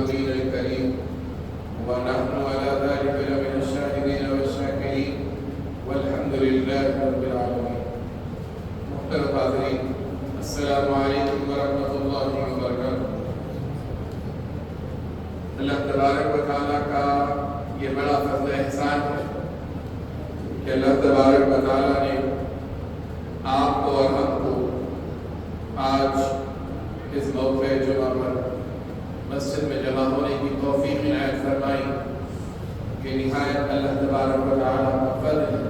النبي الكريم ونحن على ذلك لمن الشاهدين والشاكرين والحمد لله رب العالمين. محترم حاضرین، السلام علیکم ورحمۃ اللہ وبرکاتہ۔ اللہ تبارک و تعالیٰ کا یہ بڑا فضل احسان ہے کہ اللہ تبارک و تعالیٰ نے آپ کو اور ہم کو آج اس موقع جمعہ پر مسجد میں جمع ہونے کی توفیق عنایت فرمائی کہ نہایت اللہ تبارک و تعالیٰ کا فضل ہے۔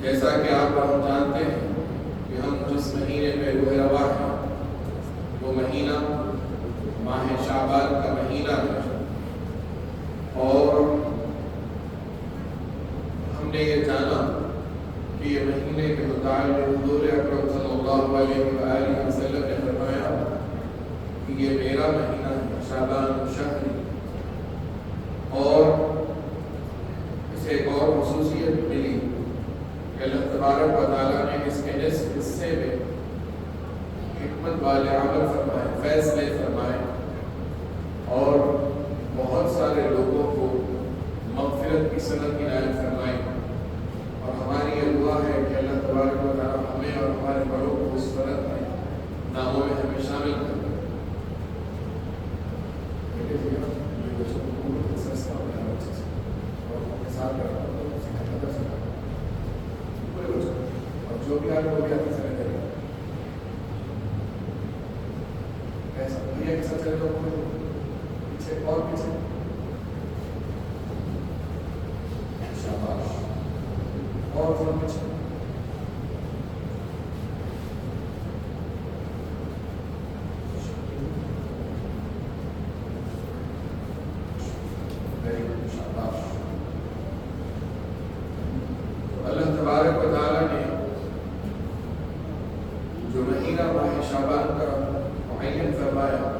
جیسا کہ آپ ہم جانتے ہیں کہ ہم جس مہینے میں روح رواں ہیں وہ مہینہ ماہ شعبان کا مہینہ ہے، اور ہم نے یہ جانا کہ یہ مہینے کے متعلق حضور اکرم صلی اللہ علیہ وآلہ وسلم نے فرمایا کہ یہ میرا مہینہ ہے، شعبان شہری، اور اسے ایک اور خصوصیت ملی کہ اللہ تبارک و تعالیٰ نے اس کے نصف حصے میں حکمت والے عمل فرمائے، فیصلے فرمائے، اور بہت سارے لوگوں کو مغفرت کی سند عنایت فرمائی۔ اور ہماری یہ دعا ہے کہ اللہ تبارک و تعالیٰ ہمیں اور ہمارے بڑوں کو اس فرت میں ناموں میں ہمیں شامل کر دیں۔ جو بھی آپ کو بھی آپ سمجھ کرے گا ایسا بھیا کے ساتھ چلے جاؤ، پیچھے اور پیچھے، شاباش، اور تھوڑا پیچھے، شاباش۔ اللہ تبارک و تعالیٰ نے جو مہینہ ماہ شعبان کا معین فرمایا،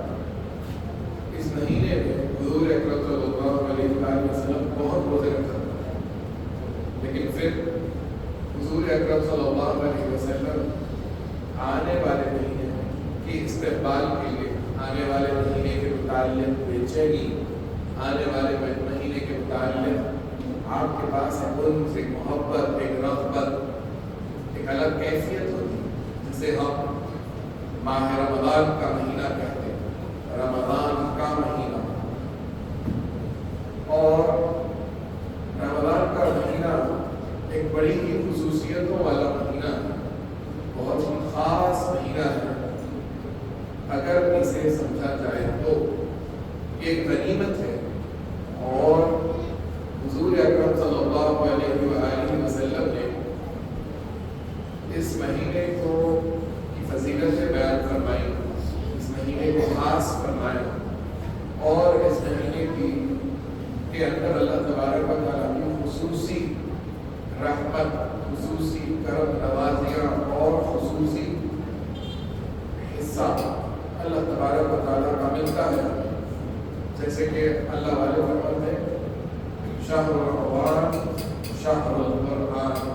اس مہینے میں حضور اکرم صلی اللہ علیہ وآلہ وسلم بہت روزے رکھا، لیکن پھر حضور اکرم صلی اللہ علیہ وسلم آنے والے مہینے کی استقبال کے لیے، آنے والے مہینے کے متعلق بے چینی، آنے والے مہینے کے متعلق آپ کے پاس ایک محبت، ایک رغبت، ایک الگ کیفیت ہوتی جسے ہم ماہ رمضان کا مہینہ کہتے ہیں، رمضان کا مہینہ۔ اور رمضان کا مہینہ ایک بڑی ہی خصوصیتوں والا مہینہ ہے، بہت ہی خاص مہینہ ہے۔ اگر اسے سمجھا جائے تو یہ غنیمت ہے، اور حضور اکرم صلی اللہ علیہ وآلہ وسلم نے اس مہینے کو کی فضیلتیں بیان فرمائی، اس مہینے کو خاص فرمایا، اور اس مہینے کے اندر اللہ تبارک و تعالیٰ کی خصوصی رحمت، خصوصی کرم نوازیاں اور خصوصی حصہ اللہ تبارک و تعالیٰ کا ملتا ہے۔ جیسے کہ اللہ والے فرماتے ہیں شہر رمضان شہر القرآن۔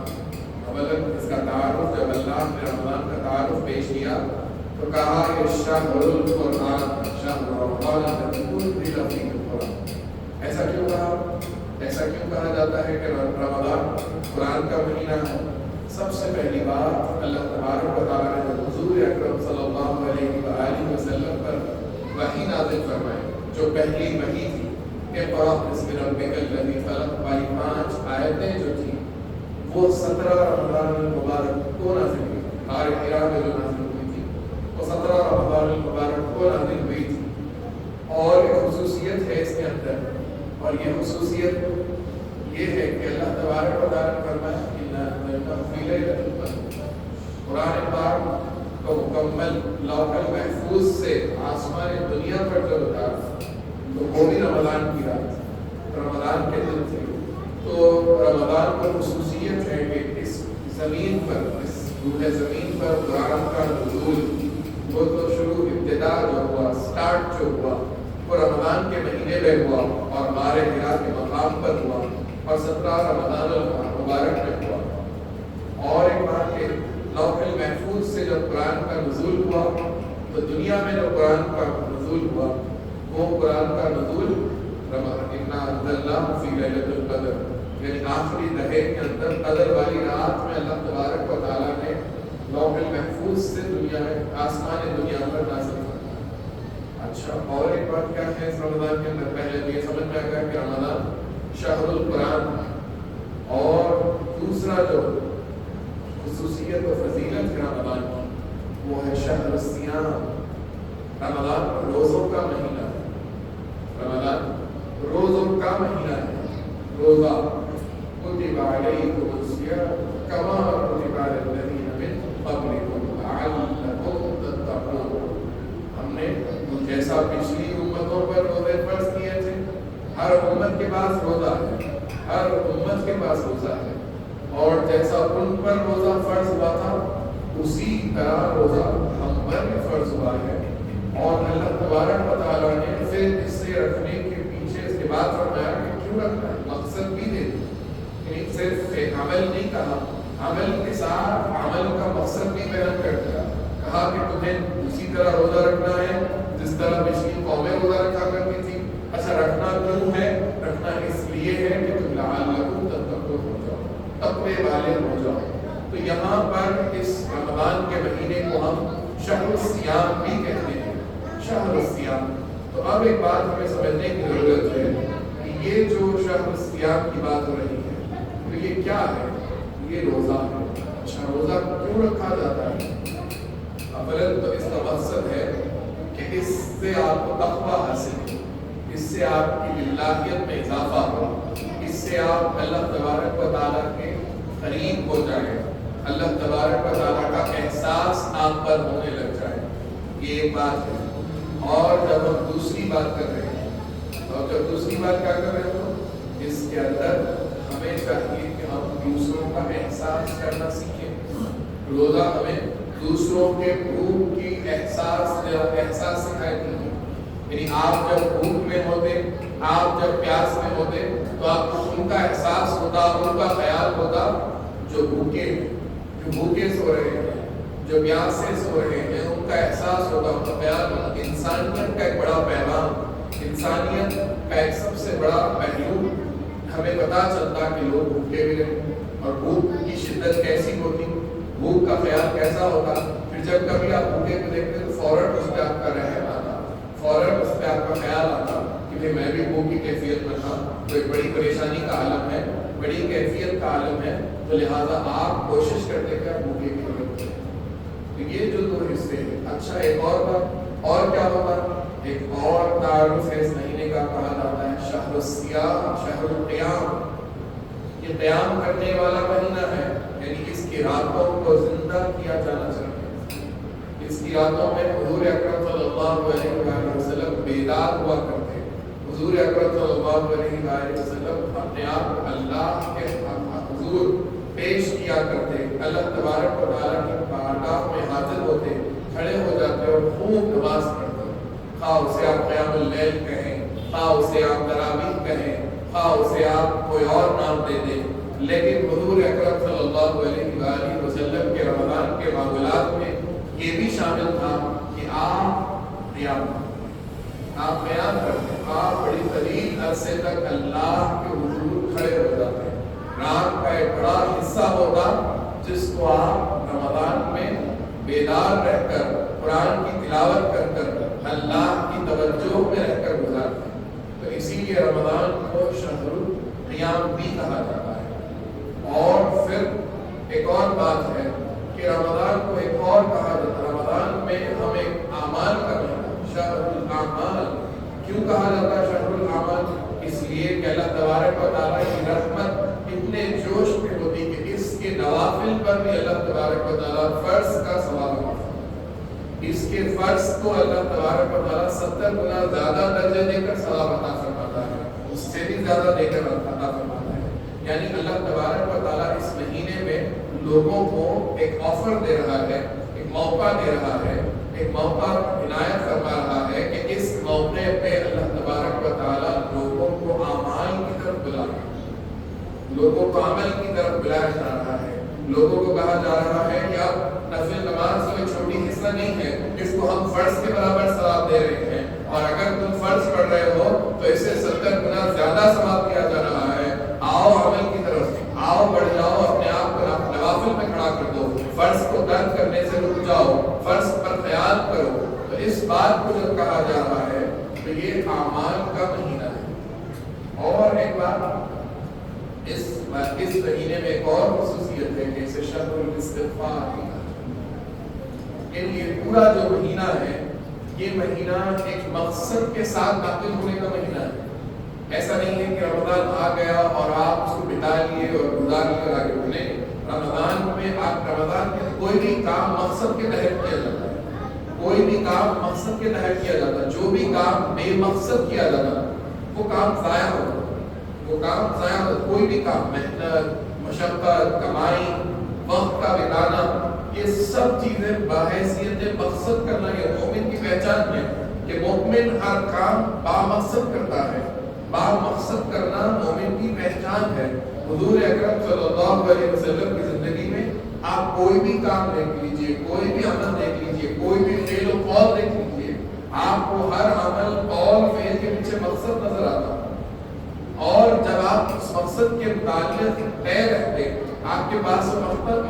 اس کا تعارف جب اللہ نے رمضان کا تعارف پیش کیا تو کہا کہ شہر القرآن، شہر رمضان الذی انزل فیہ القرآن۔ ایسا کیوں کہا؟ ایسا کیوں کہا جاتا ہے کہ رمضان قرآن کا مہینہ ہے؟ سب سے پہلی بات، اللہ تبارک و تعالیٰ نے حضور اکرم صلی اللہ علیہ وآلہ وسلم پر وحی نازل فرمائی، جو پہلی وحی تھی اقرأ بسم ربک الذی خلق والی 5 آیتیں جو تھیں وہ 17 رمضان المبارک کو نازل ہوئی، غار حرا میں جو نازل ہوئی تھی وہ 17 رمضان المبارک کو نازل ہوئی تھی۔ اور ایک خصوصیت ہے اس کے اندر، اور یہ خصوصیت یہ ہے کہ اللہ تبارک و تعالیٰ نے فرمایا قرآن پاک کو مکمل لوح المحفوظ سے آسمان دنیا پر جو اتارا تو وہ بھی رمضان کی رات، رمضان کے دن تھے۔ تو رمضان پر خصوصیت ہے کہ اس زمین پر، اس روح زمین پر قرآن کا نزول، وہ تو شروع ابتدا جو ہوا، سٹارٹ جو ہوا وہ رمضان کے مہینے میں ہوا، اور غار حرا کے مقام پر ہوا، اور 17 رمضان المبارک میں ہوا۔ اور ایک بات کہ لوح المحفوظ سے جب قرآن کا نزول ہوا تو دنیا میں جو قرآن کا نزول ہوا وہ قرآن کا نزول اِنَّا أَنزَلْنَاهُ فِي لَيْلَةِ الْقَدْرِ یعنی آخری دہے کے اندر قدر والی رات میں اللہ تبارک و تعالیٰ نے لوح المحفوظ سے دنیا میں آسمان دنیا پر نازل کیا۔ اچھا اور ایک بات کیا ہے اس رمضان کے اندر؟ پہلے تو یہ سمجھ میں آ گیا کہ رمضان شہر القرآن ہے، اور دوسرا جو خصوصیت و فضیلت ہے رمضان کی وہ ہے شہر الصیام۔ رمضان روزوں کا مہینہ ہے، رمضان روزوں کا مہینہ ہے۔ روزہ کتب علیکم الصیام کما کتب علی الذین من قبلکم لعلکم تتقون۔ ہم نے جیسا پچھلی امتوں پر روزے فرض کیے تھے، ہر امت کے پاس روزہ ہے، ہر امت کے پاس روزہ ہے، اور جیسا ان پر روزہ فرض ہوا تھا اسی طرح روزہ ہم پر بھی فرض ہوا ہے۔ اور اللہ تبارک و تعالیٰ نے پھر اس سے رکھنے کے پیچھے اس کے بعد فرمایا کہ کیوں رکھنا ہے، مقصد بھی دے دی، یعنی صرف ایک عمل نہیں کہا، عمل کے ساتھ عمل کا مقصد بھی بیان کر دیا۔ کہا کہ تمہیں اسی طرح روزہ رکھنا ہے جس طرح پچھلی قومیں روزہ رکھا کرتی تھی۔ اچھا رکھنا کیوں ہے؟ رکھنا اس لیے ہے کہ تم لعلکم تتقون ہو جاؤ، تقوی والے ہو جاؤ۔ تو یہاں پر اس رمضان کے مہینے کو ہم شہر الصیام بھی کہتے ہیں، شہر الصیام۔ تو اب ایک بات ہمیں سمجھنے کی ضرورت ہے کہ یہ جو شہر الصیام کی بات ہو رہی ہے تو یہ کیا ہے؟ یہ روزہ ہے۔ اچھا روزہ کیوں رکھا جاتا ہے؟ اولاً تو اس کا مقصد ہے کہ اس سے آپ کو تقویٰ حاصل ہو، اس سے آپ کی للہیت میں اضافہ ہو، اس سے آپ اللہ تبارک و تعالیٰ کے قریب ہو جائیں، اللہ تبارک و تعالیٰ کا احساس آپ پر ہونے لگ جائے، یہ ایک بات ہے۔ اور جب ہم دوسری بات کر رہے ہیں، اور جب دوسری بات کیا کر رہے ہیں تو اس کے اندر ہمیں چاہیے کہ ہم دوسروں کا احساس کرنا سیکھیں۔ روزہ ہمیں دوسروں کے بھوک کی احساس سکھائے گی۔ یعنی آپ جب بھوک میں ہوتے، آپ جب پیاس میں ہوتے تو آپ کو ان کا احساس ہوتا، ان کا خیال ہوتا جو بھوکے سو رہے ہیں، جو پیاس سے سو رہے ہیں، ان کا احساس ہوتا، ان کا خیال ہوتا۔ انسانیت کا ایک بڑا پیغام، انسانیت کا ایک سب سے بڑا پہلو ہمیں پتہ چلتا کہ لوگ بھوکے بھی رہے اور بھوک کی شدت کیسی ہوتی، بھوک کا خیال کیسا ہوتا۔ پھر جب کبھی آپ بھوکے کو دیکھتے تو فوراً اس پہ آپ کا رحم آتا، فوراً اس پہ آپ کا خیال آتا کہ بھئی میں بھی بھوک کی کیفیت میں تھا، تو ایک بڑی پریشانی کا عالم ہے، بڑی کیفیت کا عالم ہے، تو لہٰذا آپ کوشش کرتے کہ آپ بھوکے کی ضرورت ہے۔ تو یہ جو دو حصے ہیں۔ اچھا ایک اور بات، اور کیا ہوگا؟ ایک اور تعارف ہے اس مہینے کا، کہا جاتا ہے شہر الصیام، شہر القیام۔ یہ قیام کرنے والا مہینہ ہے، یعنی اس کی راتوں کو زندہ کیا جانا چاہیے۔ اس کی راتوں میں حضور اکرم صلی اللہ علیہ وسلم بیدار ہوا کرتے۔ حضور اکرم صلی اللہ علیہ وسلم اپنے آپ کو اللہ کے حضور پیش کیا کرتے، اللہ تبارک و تعالیٰ کی بارگاہ میں حاضر ہوتے، کھڑے ہو جاتے اور خوب نماز پڑھتے۔ خواہ اسے آپ قیام اللیل کہیں، خواہ اسے آپ تراویح کہیں، خواہ اسے آپ کوئی اور نام دے دیں، لیکن حضور اکرم صلی اللہ علیہ وسلم کے رمضان کے معمولات میں یہ بھی شامل تھا کہ آپ قیام کرتے، آپ بڑی طویل عرصے تک اللہ کے حضور کھڑے ہو جاتے۔ رات کا ایک بڑا حصہ ہوگا جس کو آپ رمضان میں بیدار رہ کر، قرآن کی تلاوت کر کر، اللہ کی توجہ میں رہ کر گزارتے ہیں۔ تو اسی لیے رمضان کو شہر القیام بھی کہا جاتا ہے۔ اور پھر ایک اور بات ہے کہ رمضان کو ایک اور کہا جاتا ہے، رمضان میں ہم ایک اعمال کا مہینہ، شہر الاعمال کیوں کہا جاتا ہے شہر الاعمال؟ اس لیے کہ اللہ تبارک و تعالیٰ کی رحمت اتنے جوش میں ہوتی کہ اس کے نوافل پر بھی اللہ تبارک و تعالیٰ فرض کا ثواب دیتا ہے۔ اس کے فرض کو اللہ تبارک و تعالیٰ 70 گنا زیادہ درجے دے کر ثواب عطا فرماتا ہے، اس سے بھی زیادہ دے کر عطا فرماتا ہے۔ یعنی اللہ تبارک و تعالیٰ اس مہینے میں لوگوں کو ایک آفر دے رہا ہے، ایک موقع دے رہا ہے، ایک موقع عنایت فرما رہا ہے کہ اس موقع پہ اللہ تبارک و تعالیٰ لوگوں کو اعمال کی طرف بلا رہا ہے، لوگوں کو عمل کی طرف بلایا جا رہا ہے، لوگوں کو کہا جا رہا ہے کہ آپ نفل نماز میں چھوٹی طرح نہیں ہے اس کو ہم فرض کے برابر ثواب دے رہے ہیں، اور اگر تم فرض پڑھ رہے ہو تو اس سے 70 گنا زیادہ ثواب دیا جا رہا ہے۔ آؤ عمل کی طرف، آؤ بڑھ جاؤ، اپنے آپ کو نوافل میں کھڑا کر دو، فرض کو ترک کرنے سے رک جاؤ، فرض پر خیال کرو۔ تو اس بات کو جب کہا جا رہا ہے تو یہ اعمال کا مہینہ ہے۔ اور ایک بات، اس مہینے میں ایک اور خصوصیت ہے کہ اسے شہر الاستغفار کہا جاتا ہے۔ یہ پورا جو مہینہ ہے یہ مہینہ ایک مقصد کے ساتھ داخل ہونے کا مہینہ ہے۔ ایسا نہیں ہے کہ رمضان آ گیا اور آپ اس کو بتا لیے اور گزار لیے آگے بڑھے۔ رمضان میں آپ رمضان کے کوئی بھی کام مقصد کے تحت کیا جاتا ہے، کوئی بھی کام مقصد کے تحت کیا جاتا ہے۔ جو بھی کام بے مقصد کیا جاتا ہے وہ کام ضائع ہوتا ہے، وہ کام ضائع ہوتا ہے۔ کوئی بھی کام، محنت، مشقت، کمائی، وقت کا بتانا، یہ سب چیزیں بحیثیت مقصد کرنا یہ مومن کی پہچان ہے کہ مومن ہر کام با مقصد کرتا ہے۔ با مقصد کرنا مومن کی پہچان ہے۔ حضور اکرم صلی اللہ علیہ وسلم کی زندگی میں آپ کوئی بھی کام دیکھ لیجئے، کوئی بھی عمل دیکھ لیجئے، کوئی بھی فعل و قول دیکھ لیجئے، آپ کو ہر عمل، قول، فعل کے پیچھے مقصد نظر آتا۔ اور جب آپ اس مقصد کے متعلق طے رہتے، آپ کے پاس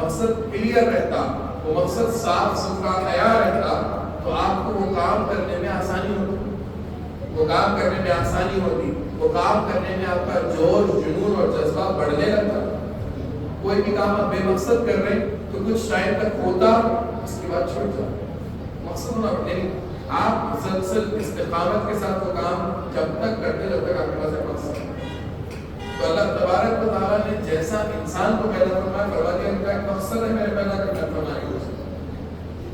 مقصد کلیئر رہتا، وہ مقصد صاف ستھرا تیار رہتا، تو آپ کو وہ کام کرنے میں آسانی ہوتی، وہ کام کرنے میں آسانی ہوتی، وہ کام کرنے میں آپ کا جوش، جنون اور جذبہ بڑھنے لگتا۔ کوئی بھی کام آپ بے مقصد کر رہے ہیں تو کچھ ٹائم تک ہوتا، اس کے بعد چھوڑ جاتا۔ مقصد ہونا نہیں، آپ مسلسل استقامت کے ساتھ وہ کام جب تک کرتے جب تک آپ کے پاس مقصد ہے۔ تو اللہ تبارک و تعالیٰ نے جیسا انسان کو پیدا فرمایا، فرما دیا ان کا ایک مقصد ہے میرے پیدا کرنا، فرمایا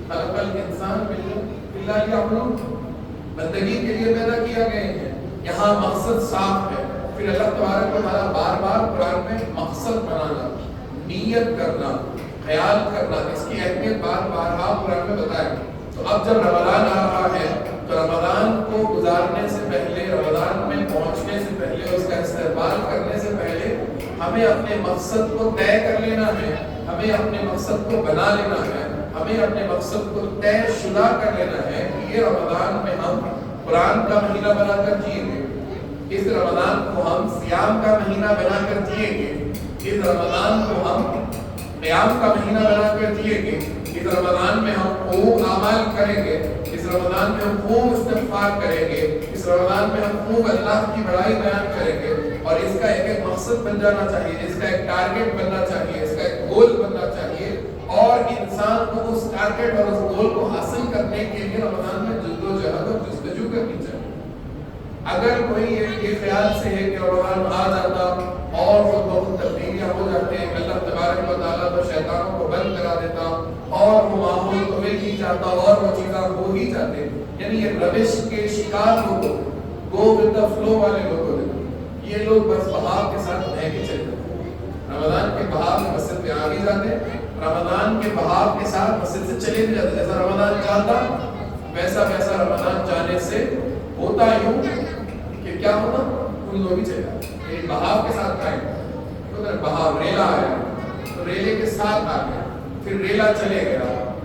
خلق الانسان باللہ یعبدون، بندگی کے لیے پیدا کیا گئے ہیں۔ یہاں مقصد صاف ہے۔ پھر اللہ تبارک و تعالیٰ بار بار قرآن میں مقصد بنانا، نیت کرنا، خیال کرنا، اس کی اہمیت بار بار آپ قرآن میں بتائیں۔ تو اب جب رمضان آ رہا ہے تو رمضان کو گزارنے سے پہلے، رمضان میں پہنچنے سے پہلے، اس کا استقبال کرنے سے پہلے ہمیں اپنے مقصد کو طے کر لینا ہے، ہمیں اپنے مقصد کو بنا لینا ہے، ہمیں اپنے مقصد کو طے شدہ کر لینا ہے کہ یہ رمضان میں ہم قرآن کا مہینہ بنا کر جئیں گے، اس رمضان کو ہم صیام کا مہینہ بنا کر جئیں گے، اس رمضان کو ہم قیام کا مہینہ بنا کر جئیں گے، اس رمضان میں ہم خوب اعمال کریں گے، اس رمضان میں ہم خوب استغفار کریں گے، اس رمضان میں ہم خوب اللہ کی بڑائی بیان کریں گے۔ اور اس کا ایک مقصد بن جانا چاہیے، اس کا ایک ٹارگٹ بننا چاہیے، اس کا ایک گول بننا چاہیے، اور انسان کو اس ٹارگٹ اور اس گول کو حاصل کرنے کے لیے رمضان میں جدوجہد اور جستجو کرنی چاہیے۔ اگر کوئی یہ خیال سے ہے کہ رمضان آ جاتا اور وہ بہت تبدیلیاں ہو جاتے ہیں، اللہ تبارک و تعالیٰ تو شیطانوں کو بند کرا دیتا اور وہ ماحول تو مل ہی جاتا اور وہ چیزیں ہو ہی جاتے، یعنی یہ روش کے شکار لوگوں، گو ود دا فلو والے لوگوں نے، یہ لوگ بس بہاؤ کے ساتھ بہہ کے چلے جاتے، رمضان کے بہاؤ میں مسجد پہ آ بھی جاتے، رمضان کے بہاؤ کے ساتھ مسجد سے چلے بھی جاتے، جیسا رمضان جاتا ویسا ویسا رمضان جانے سے ہوتا یوں کہ کیا ہوتا، ان لوگ ہی چلے جاتے، بہاؤ کے ساتھ آئے، تو بہاؤ ریلا آیا تو ریلے کے ساتھ آ گیا، پھر ریلا چلے گیا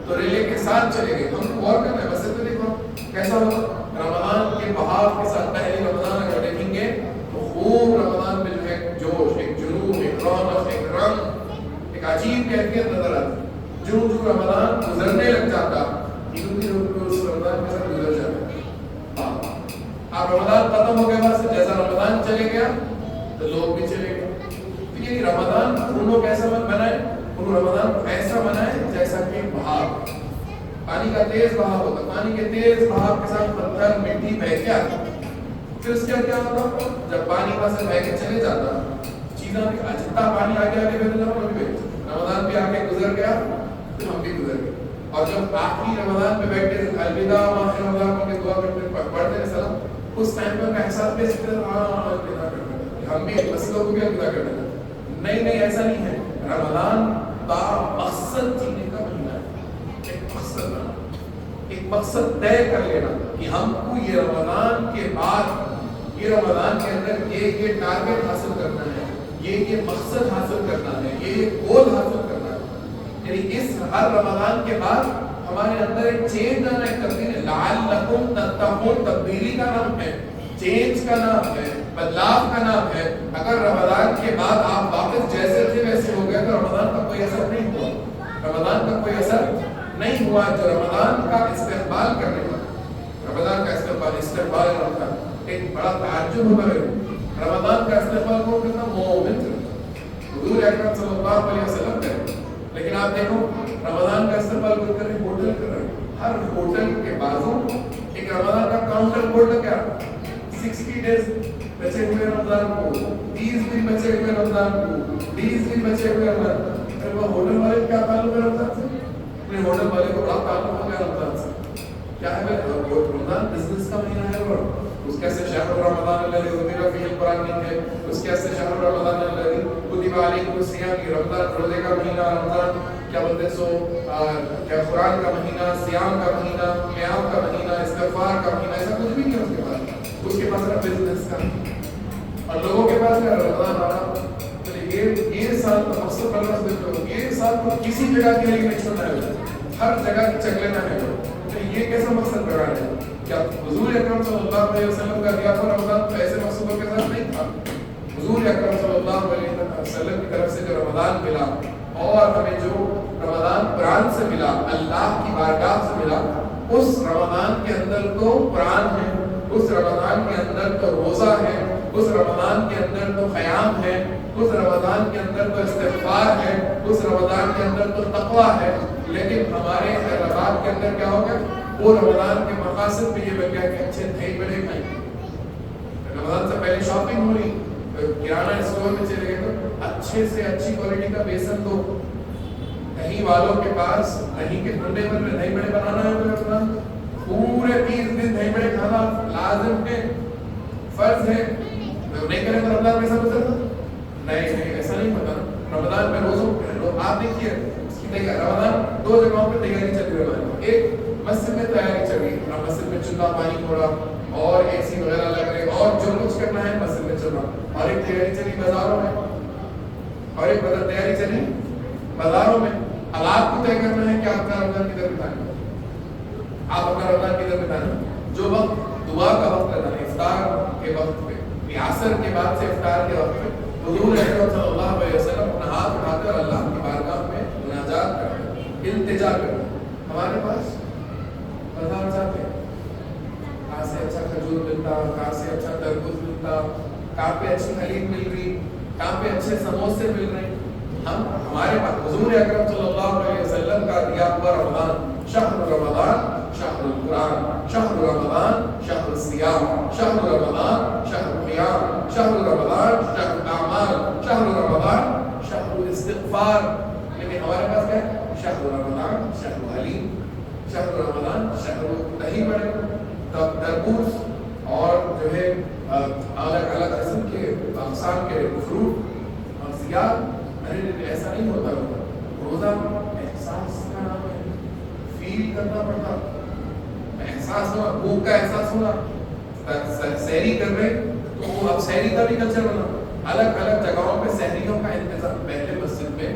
تو ریلے کے ساتھ چلے گئے۔ ہم غور کرنا ہے، مسجد میں دیکھو کیسا ہوگا رمضان کے بہاؤ کے ساتھ۔ پہلی رمضان اگر دیکھیں گے تو خوب رمضان میں جو ہے جوش، ایک جنون، ایک رونق، ایک رنگ، ایک عجیب کیفیت نظر آتی۔ جو رمضان گزرنے لگ جاتا اس رمضان کے ساتھ گزر جاتا، اب رمضان ختم ہو گیا، بس جیسا رمضان چلے گیا تو لوگ بھی چلے گئے۔ تو یہ رمضان انہوں کیسا بنائے، انہوں رمضان کو ایسا بنائے جیسا کہ بہاؤ، پانی کا تیز بہاؤ ہوتا، پانی کے تیز بہاؤ کے ساتھ پتھر مٹی بہہ کے آتا، پھر اس کا کیا ہوتا، جب پانی وہاں سے بہہ کے چلے جاتا، چیزیں جتنا پانی آگے آگے بہتے جاتا، رمضان بھی آگے گزر گیا تو ہم بھی گزر گئے۔ اور جب آخری رمضان میں بیٹھے الوداع آخر رمضان کو دعا کرتے پڑھتے ہیں سلام، اس ٹائم پہ کا احساس بھی الوداع کرتے، ہم بھی مسئلوں کو بھی الوداع کرتے ہیں۔ نہیں نہیں، ایسا نہیں ہے، رمضان با مقصد جینے کا مہینہ ہے، ایک مقصد بنا، ایک مقصد طے کر لینا کہ ہم کو یہ رمضان کے بعد، یہ رمضان کے اندر یہ ٹارگٹ حاصل کرنا ہے، یہ مقصد حاصل کرنا ہے، یہ گول حاصل کرنا ہے، یعنی اس ہر رمضان کے بعد ہمارے اندر ایک چینج آنا، ایک تبدیلی. لعلکم تتقون تبدیلی کا نام ہے، چینج کا نام ہے، بدلاؤ کا نام ہے. اگر رمضان کے بعد آپ واپس جیسے تھے ویسے ہو گئے تو رمضان کا کوئی اثر نہیں ہوا. رمضان کا کوئی اثر نہیں ہوا. جو رمضان کا استقبال کرنے کا، رمضان کا استقبال رکھا، ایک بڑا تعجب ہوتا ہے. رمضان کا استقبال کون کرتا؟ مومن کرتا، حضور اکرم صلی اللہ علیہ وسلم کرتے. لیکن آپ دیکھو رمضان کا استقبال کون کر رہے؟ ہوٹل کر رہے. ہر ہوٹل کے بازو ایک رمضان کا کاؤنٹر بورڈ کیا 60 ڈیز بچے ہوئے رمضان کو، 30 دن بچے ہوئے رمضان کو، 20 دن بچے ہوئے رمضان. وہ ہوٹل والے کیا تعلق ہے رمضان سے؟ اپنے ہوٹل والے کو بڑا تعلق ہو گیا رمضان سے. کیا ہے رمضان بزنس کا مہینہ ہے. اور اس کیسے شہر رمضان الذی انزل فیہ القرآن نہیں ہے. اس کیسے شہر رمضان الذی کتب علیکم الصیام. یہ رمضان روزے کا مہینہ، رمضان کیا بولتے سو کیا قرآن کا مہینہ، صیام کا مہینہ، قیام کا مہینہ، استغفار کا مہینہ. ایسا کچھ بھی نہیں ہے اس کے پاس. اس کے پاس ہے بزنس کا. اور لوگوں کے پاس ہے رمضان آنا. یہ سال کا مقصد بڑا ہے. یہ سال کو کسی جگہ کے لیے نہیں چھوڑنا ہے، ہر جگہ چک لینا ہے. یہ کیسا مقصد بڑا ہے؟ کیا حضور اکرم صلی اللہ علیہ وسلم کا دیا ہوا رمضان ایسے مقصدوں کے ساتھ نہیں تھا. حضور اکرم صلی اللہ علیہ وسلم کی طرف سے جو رمضان ملا اور ہمیں جو رمضان قرآن سے ملا، اللہ کی بارگاہ سے ملا، اس رمضان کے اندر تو قرآن ہے، اس رمضان کے اندر تو روزہ ہے، اس رمضان کے اندر تو قیام ہے، اس رمضان کے اندر تو استغفار ہے، اس رمضان کے اندر تو تقویٰ ہے. لیکن ہمارے خیرات کے اندر کیا ہوگا؟ وہ رمضان کے مقاصد میں یہ بن گیا کہ اچھے دہی بڑے کھائیں. رمضان سے پہلے شاپنگ ہو رہی، کرانہ اسٹور میں چلے گئے تو اچھے سے اچھی کوالٹی کا بیسن دو. دہی والوں کے پاس دہی کے ٹھنڈے پر دہی بڑے بنانا ہے. رمضان پورے 30 دن دہی بڑے کھانا لازم ہے، فرض ہے. نہیں کریں تو رمضان کیسا گزرتا؟ نہیں ایسا نہیں پتا. رمضان میں روزوں آپ دیکھیے رمضان 2 جگہوں پہ تیاری چل رہی ہے. ایک مسجد میں تیاری چل رہی ہے، مسجد میں چولہا پانی ہو رہا اور اے سی وغیرہ لگ رہے اور جو کچھ کرنا ہے مسجد میں چل رہا. اور ایک تیاری چلی بازاروں میں، اور ایک تیاری چلی بازاروں میں. حالات کو طے کرنا ہے کہ آپ کا رمضان کدھر بتانا، آپ اپنا رمضان کدھر بتانا. جو وقت دعا کا وقت رہتا ہے افطار کے وقت پہ، عصر کے بعد سے افطار کے وقت پہ حضور اکرم صلی اللہ علیہ وسلم اپنا ہاتھ اٹھا کر اللہ کی بارگاہ میں مناجات کرتے، التجا کرتے. ہمارے پاس بازار جاتے ہیں، کہاں سے اچھا کھجور ملتا، کہاں سے اچھا تربوز ملتا، کہاں پہ اچھی حلیم مل رہی، کہاں پہ اچھے سموسے مل رہے. ہمارے پاس حضور اکرم صلی اللہ علیہ وسلم کا دیا ہوا رمضان، شہر رمضان شہر القرآن، شہر رمضان شہر الصیام، شہر رمضان شہر القیام، شہر رمضان شہر الاعمال، شہر رمضان شہر الاستغفار. لیکن ہمارے پاس کیا ہے؟ شہر رمضان شہر الحلیم، شہر رمضان شہر دہی بڑے، تربوز اور جو ہے الگ الگ قسم کے اقسام کے فروٹ اور سیاہ. ایسا نہیں ہوتا. روزہ احساس کا نام ہے، فیل کرنا پڑتا، احساس ہونا، بھوک کا احساس ہونا. سحری کر رہے تو وہ اب سحری کا بھی کلچر بنا. الگ الگ جگہوں پہ سحریوں کا انتظام، پہلے مسجد میں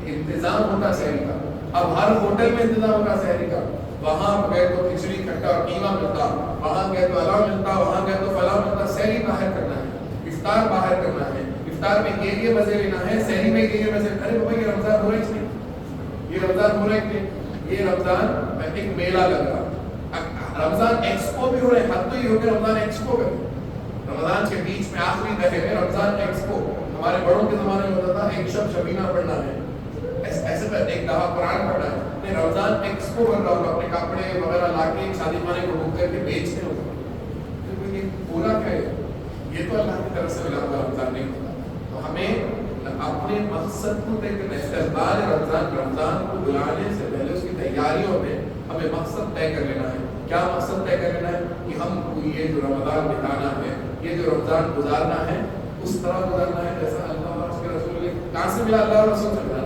انتظام ہوتا سحری کا، اب ہر ہوٹل میں انتظام ہوتا سحری کا. وہاں گئے تو کھچڑی کھٹا اور قیمہ ملتا، وہاں گئے تو الاؤ ملتا، وہاں گئے تو فلاں ملتا. سحری باہر کرنا ہے، افطار باہر کرنا ہے، افطار میں یہ مزے لینا ہے، سحری میں یہ مزے. ارے بابا یہ رمضان ہو رہا ہے اس میں، یہ رمضان ہو رہا ہے کہ یہ رمضان میں ایک میلہ لگ رہا. رمضان ایکسپو بھی ہو رہے ہیں. حد تو یہ ہو کہ رمضان ایکسپو کر، رمضان کے بیچ میں آخری دہے میں رمضان ایکسپو. ہمارے بڑوں کے زمانے میں ہوتا تھا ایک شب شبینہ پڑھنا ہے، ایسے ایک دفعہ قرآن پڑھنا ہے. نہیں رمضان ایکسپو کر رہا ہوگا، اپنے کپڑے وغیرہ لا کے شادی خانے کو بک کر کے بیچتے ہوگا. یہ پورا کیا ہے؟ یہ تو اللہ کی طرف سے ملا ہوا رمضان نہیں ہوتا. تو ہمیں اپنے مقصد کو طے کرنا ہے. استقبال رمضان کو بلانے سے پہلے اس کی تیاریوں میں ہمیں مقصد طے کر لینا ہے. کیا مقصد طے کر لینا ہے؟ کہ ہم کو یہ جو رمضان بتانا ہے، یہ جو رمضان گزارنا ہے، اس طرح گزارنا ہے جیسا اللہ اور اس کے رسول نے. کہاں سے ملا؟ اللہ اور رسول سے ملا.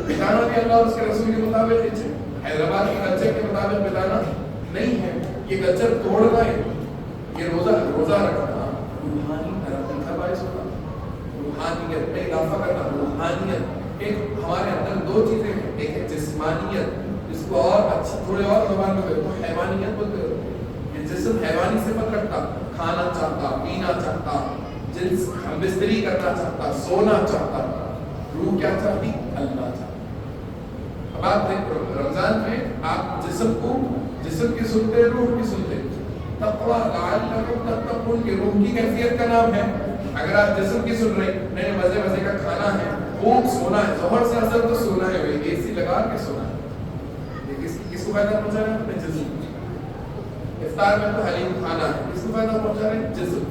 بتانا بھی اللہ اور اس کے رسول کے مطابق ہے. حیدرآباد کے کلچر کے مطابق بتانا نہیں ہے. یہ کلچر توڑنا ہے. یہ روزہ رکھنا روحانی ترقی کا باعث ہوگا. روحانیت میں اضافہ کرنا، روحانیت. ایک ہمارے اندر 2 چیزیں ہیں، ایک ہے جسمانیت جس کو اور اچھی تھوڑے اور زبان میں تو حیوانیت بولتے ہو. یہ جسم حیوانی صفت رکھتا, کھانا چاہتا, پینا چاہتا, جنس بستری کرنا چاہتا, سونا چاہتا. روح کیا چاہتی؟ اللہ چاہتی. اب آپ دیکھ رمضان میں آپ جسم کی سنتے, روح کی سنتے. تقویٰ لعلکم تتقون کی روح کی کیفیت کا نام ہے. اگر آپ جسم کی سن رہے ہیں, مزے مزے کا کھانا ہے, خوب سونا ہے, ظہر سے اثر تو سونا ہے, بھائی اے سی لگا کے سونا ہے. کس کو فائدہ پہنچا رہے ہیں؟ اپنے جسم. افطار میں تو حلیم کھانا ہے, کس کو فائدہ پہنچا رہے ہیں؟ جسم.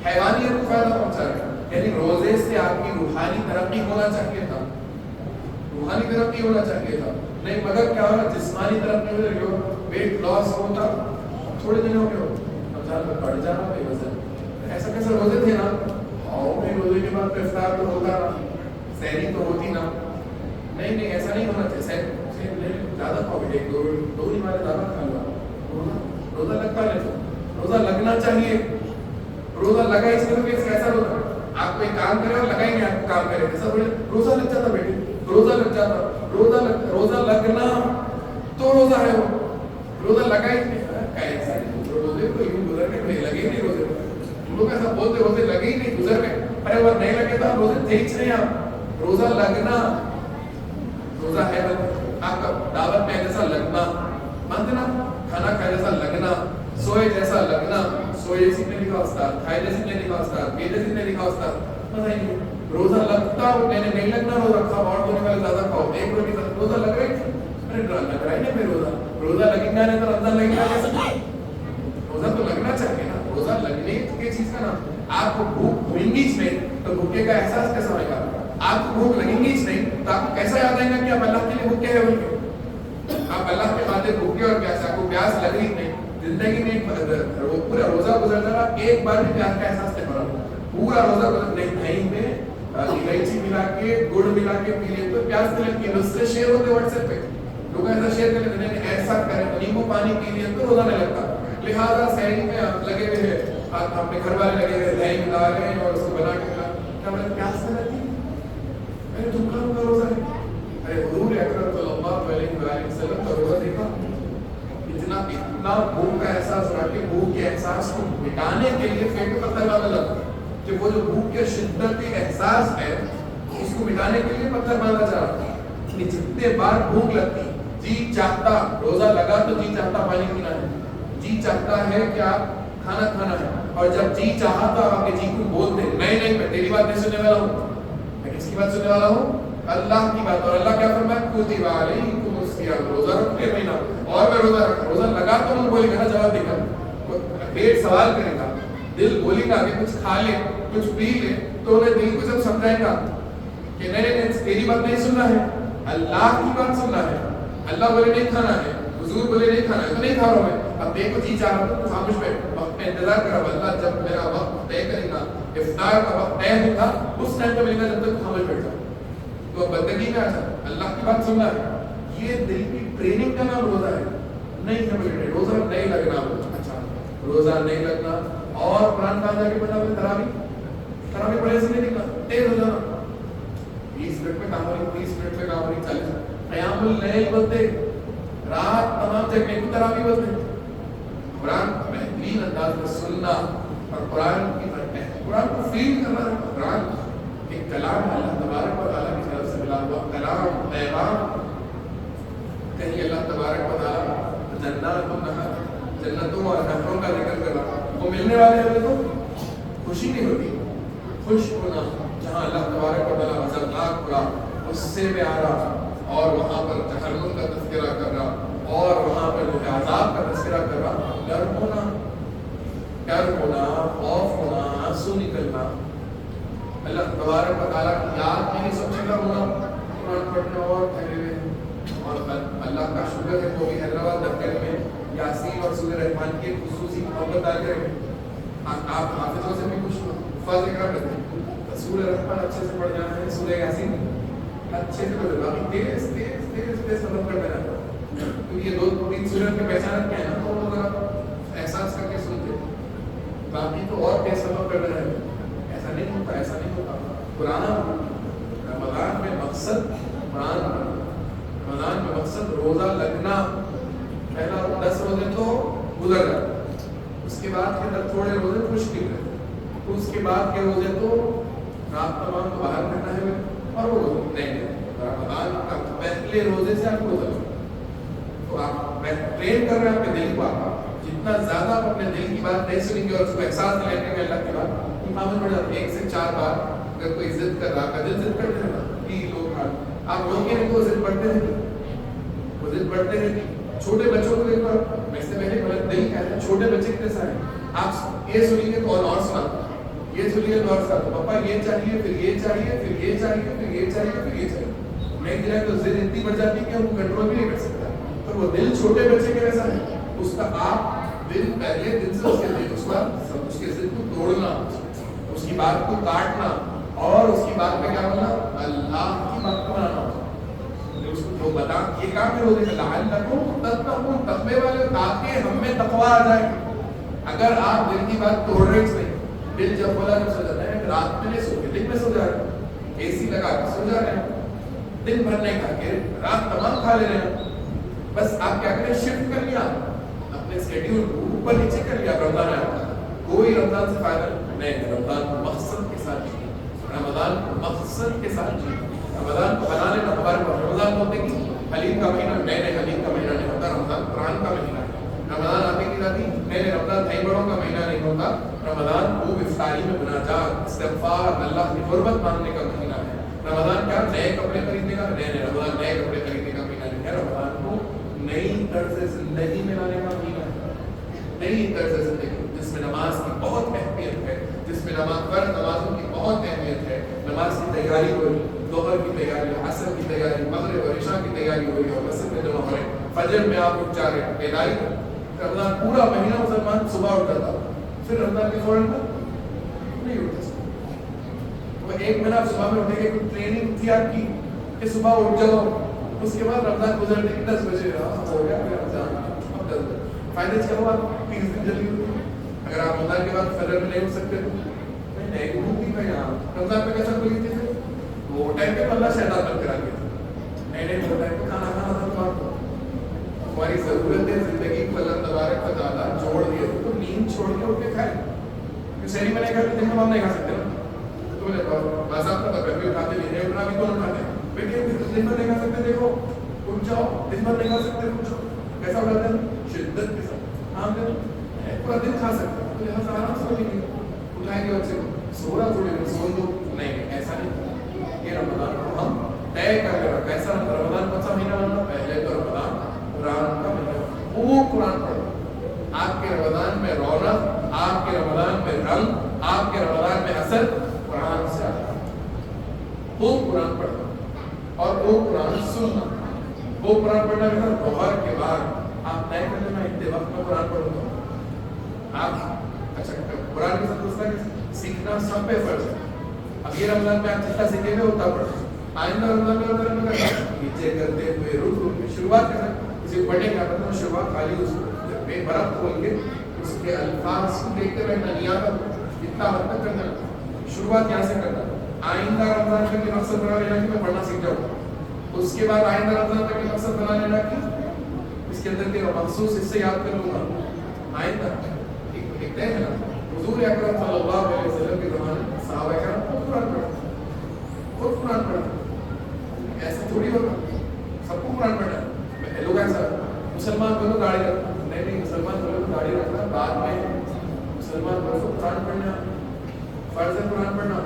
حیوانیت کو فائدہ پہنچا رہے ہیں. یعنی روزے سے آپ کی روحانی ترقی ہونا چاہیے تھا, روحانی ترقی ہونا چاہیے تھا. نہیں مگر کیا ہو رہا, جسمانی ترقی ہو رہی ہو, ویٹ لاس ہوتا. تھوڑے دنوں کے ہو رمضان میں بڑھ جانا بے وزن. ایسا کیسے روزے تھے نا, اور بھی روزے کے بعد افطار تو ہوتا نا, سحری تو ہوتی نا. نہیں ایسا نہیں ہونا چاہیے. زیادہ کھاؤ, ایک دو ہی مارے زیادہ کھا لو. روزہ لگتا ہے تو روزہ لگنا چاہیے. روزہ لگا اس میں تو کیسا روزہ, آپ کوئی کام کرے اور لگائیں گے, آپ کام کرے ایسا بولے روزہ لگ جاتا بیٹے, روزہ لگ جاتا. روزہ لگنا تو روزہ ہے, وہ روزہ لگا ہی نہیں. روزے کو یوں گزر کے لگے نہیں روزے, تم لوگ ایسا بولتے روزے لگے ہی نہیں, گزر گئے. ارے وہ نہیں لگے تو روزے تھے ہی نہیں. آپ روزہ لگنا, روزہ ہے آپ کا دعوت میں جیسا لگنا, مانتے نا, کھانا کھائے جیسا لگنا, سوئے جیسا لگنا. سوئے جیسی نے لکھا استاد, کھائے جیسی نے لکھا استاد, پی جیسی نے لکھا استاد. پتہ ہی نہیں روزہ لگتا ہو نہیں لگنا. روزہ کھاؤ اور دھونے والے زیادہ کھاؤ, ایک روٹی روزہ لگ رہی. ارے لگ رہا ہے نا پھر روزہ لگیں گا نہیں تو رمضان لگے گا کیسے؟ روزہ تو لگنا چاہیے نا. روزہ لگنے کی چیز کا نام. آپ کو بھوک ہوئیں گی نہیں تو بھوکے کا احساس کیسا ہوئے گا؟ آپ کو بھوک لگیں گی نہیں تو آپ کو کیسا یاد آئے گا کہ آپ اللہ کے لیے بھوکے ہیں بول کے؟ آپ اللہ کے باتیں بھوکے اور پیاسے, آپ کو پیاس لگ رہی نہیں. زندگی میں پورا روزہ گزر جا رہا, ایک بار بھی پیاس کا احساس نہیں پڑا. پورا روزہ گزر نہیں, دہی میں الائچی ملا کے گڑ ملا کے پی لے تو پیاس نہیں لگتی. اس سے شیئر ہوتے واٹس ایپ پہ لوگ ایسا شیئر کر لیتے ہیں, ایسا کریں نیمبو پانی پی لیا تو روزہ نہیں لگتا. لہٰذا سحری میں لگے ہوئے ہیں, اپنے گھر والے لگے ہوئے دہی ملا رہے ہیں اور اس کو بنا کے ملا, کیا مطلب پیاس نہیں لگتی؟ ارے تم کا روزہ ہے. ارے حضور اکرم صلی اللہ علیہ وسلم کا روزہ دیکھا, اتنا بھوک کا احساس ہو رہا کہ بھوک کے احساس کو مٹانے کے لیے پیٹ پتھر باندھا لگا, کہ وہ جو بھوک کے شدت کے احساس ہے اس کو مٹانے کے لیے پتھر باندھا جا رہا. جتنے بار بھوک لگتی, جی چاہتا, روزہ لگا تو جی چاہتا پانی پینا ہے, جی چاہتا ہے کہ آپ کھانا ہے, اور جب جی چاہا تو آپ کے جی کو بولتے نہیں میں تیری بات نہیں سننے والا ہوں, میں کس کی بات سننے والا ہوں؟ اللہ کی بات. اور اللہ کیا فرمایا, کتب علیکم الصیام, روزہ رکھے مہینہ. اور میں روزہ رکھا, روزہ لگا تو نہیں بولے گا نا, جواب دے گا, پیٹ سوال کرے گا, دل بولے گا کہ کچھ کھا لے کچھ پی لے, تو انہیں دل کو جب سمجھائے گا کہ نہیں تیری بات نہیں سننا ہے, اللہ کی بات سننا ہے. اللہ بولے نہیں کھانا ہے, حضور بولے نہیں کھانا ہے تو نہیں کھا رہا ہوں میں. اب دیکھو جی چاہ رہا ہوں تو خاموش بیٹھ, وقت میں انتظار کرا. اللہ جب میرا وقت طے کرے گا, افطار کا وقت طے ہوگا, اس ٹائم پہ ملے گا, جب تک خاموش بیٹھ جاؤ. تو بندگی میں آتا اللہ کی بات سننا ہے. یہ دل کی ٹریننگ کا نام روزہ ہے. نہیں ہے بولے روزہ نہیں لگنا. اچھا روزہ نہیں لگنا. اور قرآن کہاں جا کے پڑھا ہوئے, تراویح پڑھے سے نہیں نکلا, تیز ہو جانا. 20 منٹ میں کام ہو رہی, 30 منٹ میں کام ہو رہی, 40. قیام اللیل بولتے, رات تمام جگنے کو تراویح بولتے. قرآن بہترین انداز میں سننا اور قرآن کی قرآن کو فیل کرنا. قرآن ایک کلام ہے, اللہ تبارک و تعالیٰ کی طرف سے ملا ہوا کلام, پیغام. کہیں اللہ تبارک و تعالیٰ جنتوں اور نہروں کا ذکر کر رہا, وہ ملنے والے ہیں تو خوشی نہیں ہوتی. خوش ہونا جہاں اللہ تبارک و تعالیٰ عذابناک ہوا اس سے میں آ رہا, اور وہاں پر جہنم کا تذکرہ کر رہا, اور وہاں پر جو ہے عذاب کا تذکرہ کر رہا. ڈر ہونا, خوف ہونا, آنسو نکلنا, اللہ تبارک و تعالیٰ کی یاد میں یہ سب چیزیں ہونا. قرآن پڑھنے اور ٹھہرے ہوئے, اور اللہ کا شکر ہے وہ بھی حیدرآباد دفتر میں یاسین اور سورہ رحمان کی خصوصی محبت ڈال کر آپ حافظوں سے بھی کچھ الفاظ ذکر کرتے ہیں. سورہ رحمان اچھے سے پڑھ جانا ہے, سورہ یاسین اچھے سے پڑھ جانا, تیز تیز تیز تیز سبق پڑھ دینا, کیونکہ یہ 2-3 سورت کی پہچان کیا ہے نا, تو وہ ذرا احساس کر کے سنتے. باقی تو اور تیز سبق پڑھ رہے ہیں. ایسا نہیں ہوتا, ایسا نہیں ہوتا. قرآن رمضان میں مقصد روزہ لگنا گزر جاتا ہے. اس کے بعد کے اندر تھوڑے روزے مشکل ہے، تو اس کے بعد کے روزے تو رات تمام تو باہر کرنا ہے اور وہ نہیں رمضان کا پہلے روزے سے آپ کو روزہ تو آپ ٹرین کر رہے ہیں اپنے دل کو. آپ جتنا زیادہ آپ اپنے دل کی بات نہیں سنیں گے اور اس کو احساس دلائیں گے اللہ کی بات امام پڑ جاتا ہے. 1 سے 4 بار اگر کوئی ضد کر رہا ہے، ضد کرتے ہیں نا لوگ آپ لوگ ہیں تو ضد پڑھتے ہیں، وہ ضد پڑھتے ہیں. چھوٹے بچوں کو دیکھو، میں سے پہلے غلط دل کہتا ہے چھوٹے بچے کتنے سارے آپ یہ سنیں گے تو اور سنا، یہ سنیے تو اور سنا پاپا یہ چاہیے، پھر یہ چاہیے، پھر یہ چاہیے، پھر یہ چاہیے، پھر یہ چاہیے. نہیں دلائی تو ضد اتنی بڑھ جاتی ہے کہ وہ کنٹرول بھی نہیں کر سکتا. تو وہ دل چھوٹے بچے کے جیسا ہے، اس کا آپ دل پہلے دن سے اس کے دل اس کے ضد کو توڑنا، اس کی بات کو کاٹنا اور اس کی بات پہ کیا بولنا اللہ کی بات کو بنانا. اس کو بتا یہ کام کرو دے لعلکم تتقون، تقوی والے تاکہ ہم میں تقوی آ جائے. اگر آپ دل کی بات توڑ رہے نہیں، دل جب بولا جب سو جاتا ہے، رات میں نہیں سو کے دن میں سو جا رہے ہیں، اے سی لگا کے سو جا رہے ہیں، دن بھر نہیں کھا کے رات تمام کھا لے رہے ہیں. بس آپ کیا کریں شفٹ کر لیا اپنے اسکیڈیول کو اوپر نیچے کر لیا. رمضان آیا کوئی رمضان سے فائدہ نہیں. رمضان کو مقصد کے ساتھ جیے، رمضان کو مقصد کے ساتھ جیے. رمضان کو بنانے کا ہمارے پاس رمضان ہوتے کہ حلیم کا مہینہ نئے نئے حلیم کا مہینہ نہیں ہوتا، رمضان قرآن کا مہینہ ہے. رمضان آتے کی جاتی نئے نئے رمضان دہی بڑوں کا مہینہ نہیں ہوتا. رمضان خوب افطاری میں مناجات استغفار اللہ کی قربت ماننے کا مہینہ ہے. رمضان کیا نئے کپڑے خریدنے کا نئے رمضان نئے کپڑے خریدنے کا مہینہ نہیں ہے. رمضان کو نئی طرز زندگی میں لانے کا مہینہ ہے. نئی طرز زندگی جس میں نماز کی بہت اہمیت ہے، جس میں فرض نمازوں کی بہت اہمیت ہے. نماز کی تیاری ہو رہی، ظہر کی تیاری، عصر کی تیاری، مغرب اور عشاء کی تیاری ہو رہی ہے، اور مسجد میں جمع ہو رہے ہیں. فجر میں آپ اٹھ جا رہے ہیں بیداری. رمضان پورا مہینہ مسلمان صبح اٹھ جاتا، پھر رمضان کے فوراً نہیں اٹھتا. تو ایک مہینہ آپ صبح میں اٹھیں گے، کوئی ٹریننگ تھی آپ کی کہ صبح اٹھ جاؤ. اس کے بعد رمضان گزرنے کی 10 بجے ہو گیا رمضان، اب 10 بجے فائدے سے ہوا 30 دن جلدی ہوتی. اگر آپ رمضان کے بعد فجر میں نہیں اٹھ سکتے تو نہیں اٹھتی میں یہاں رمضان میں کیسا کوئی چیز ہے وہ ٹائم پہ اللہ شیطان بند کرا دیا نہیں وہ ٹائم پہ کھانا کھانا تھا. تو آپ ہماری ضرورت ہے زندگی کو اللہ تبارک و تعالیٰ جوڑ دیے تو نیند چھوڑ کے اٹھ کے کھائے. شہری میں نہیں کھاتے دن میں ہم نہیں کھا سکتے نا. تو باضابطہ طور پہ اٹھاتے نہیں ہے، اٹھنا بھی تو اٹھاتے ہیں دن بھر نہیں کھا سکتے. دیکھو اٹھ جاؤ، دن بھر نہیں کھا سکتے اٹھ جاؤ. کیسا اٹھاتے ہیں شدت کے ساتھ. ہاں پورا دن کھا سکتے ہیں تو یہاں آرام سے اٹھیں گے اٹھائیں گے اور سے سونا تھوڑے سو دو نہیں ایسا نہیں. یہ رمضان کو ہم طے کر کے رکھا. ایسا رمضان کون سا مہینہ بننا؟ پہلے تو رمضان قرآن کا مہینہ، وہ قرآن پڑھو. آپ کے رمضان میں رونق، آپ کے رمضان میں رنگ، آپ کے رمضان میں اثر قرآن سے آتا ہے. وہ قرآن پڑھو اور وہ قرآن سننا. وہ قرآن پڑھنا بھی ظہر کے بعد آپ طے کر لینا اتنے وقت میں قرآن پڑھوں گا. آپ اچھا قرآن کے ساتھ دوسرا سیکھنا سب پہ فرض ہے. اب یہ رمضان میں آپ جتنا سیکھیں گے اتنا پڑھیں. آئندہ رمضان میں نیچے کرتے ہوئے رک شروعات کریں. کسی کو پڑھنے کا پتہ شروعات خالی اس پہ برف کھول کے اس کے الفاظ کو دیکھتے بیٹھنا نہیں آتا اتنا حد تک کرنا. شروعات یہاں سے کرنا. آئندہ رمضان کا یہ مقصد بنا لینا کہ میں پڑھنا سیکھ جاؤں. اس کے بعد آئندہ رمضان کا یہ مقصد بنا لینا کہ اس کے اندر کے مخصوص حصے یاد کر لوں گا. آئندہ ایک طے ہے نا. حضور اکرم صلی اللہ علیہ وسلم کے زمانے میں صحابہ کرام خود قرآن پڑھتے، خود قرآن پڑھتے. ایسا تھوڑی ہوتا سب کو قرآن پڑھنا ہے. لوگ ایسا مسلمان بولو داڑھی رکھنا نہیں، مسلمان بولو داڑھی رکھنا بعد میں. مسلمان بولو قرآن پڑھنا فرض ہے، قرآن پڑھنا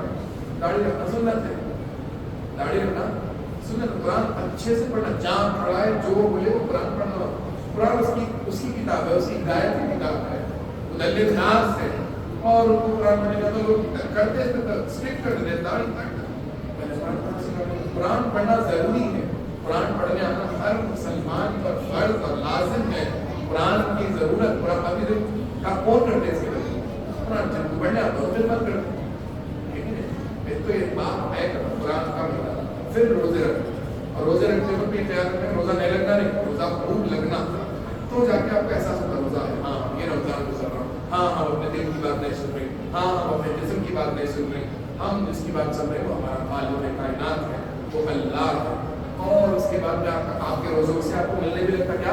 داڑھی رکھنا سنت ہے. داڑھی رکھنا سنت. قرآن اچھے سے پڑھنا، جہاں پڑھائے جو بولے وہ قرآن پڑھنا. قرآن اس کی کتاب ہے، اس کی ہدایت کی کتاب ہے، مدلل ناز ہے. اور ان کو قرآن پڑھنے کا تو لوگ کرتے اسٹرکٹ کر دیتے داڑھی تک. قرآن پڑھنا ضروری ہے. قرآن پڑھنے آنا ہر مسلمان پر فرض اور لازم ہے. قرآن کی ضرورت قرآن ابھی کا کون کرتے اس کے لیے قرآن جب پڑھنے آتا ہو پھر مت کرتے. لیکن تو یہ بات ہے کہ قرآن کا مہینہ. پھر روزے رکھتے اور روزے رکھتے وقت بھی خیال رکھیں روزہ نہیں لگنا نہیں، روزہ خوب لگنا. تو جا کے آپ کو احساس ہوتا روزہ ہے. ہاں یہ رمضان گزر رہا ہوں. ہاں ہم اپنے دل کی بات نہیں سن رہے، ہاں ہم اپنے جسم کی بات نہیں سن رہے. ہم جس کی بات سن رہے ہیں وہ ہمارا خالق کائنات ہے، وہ اللہ ہے. اور اس کے بعد میں آپ کے روزوں سے آپ کو ملنے بھی لگتا کیا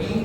3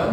1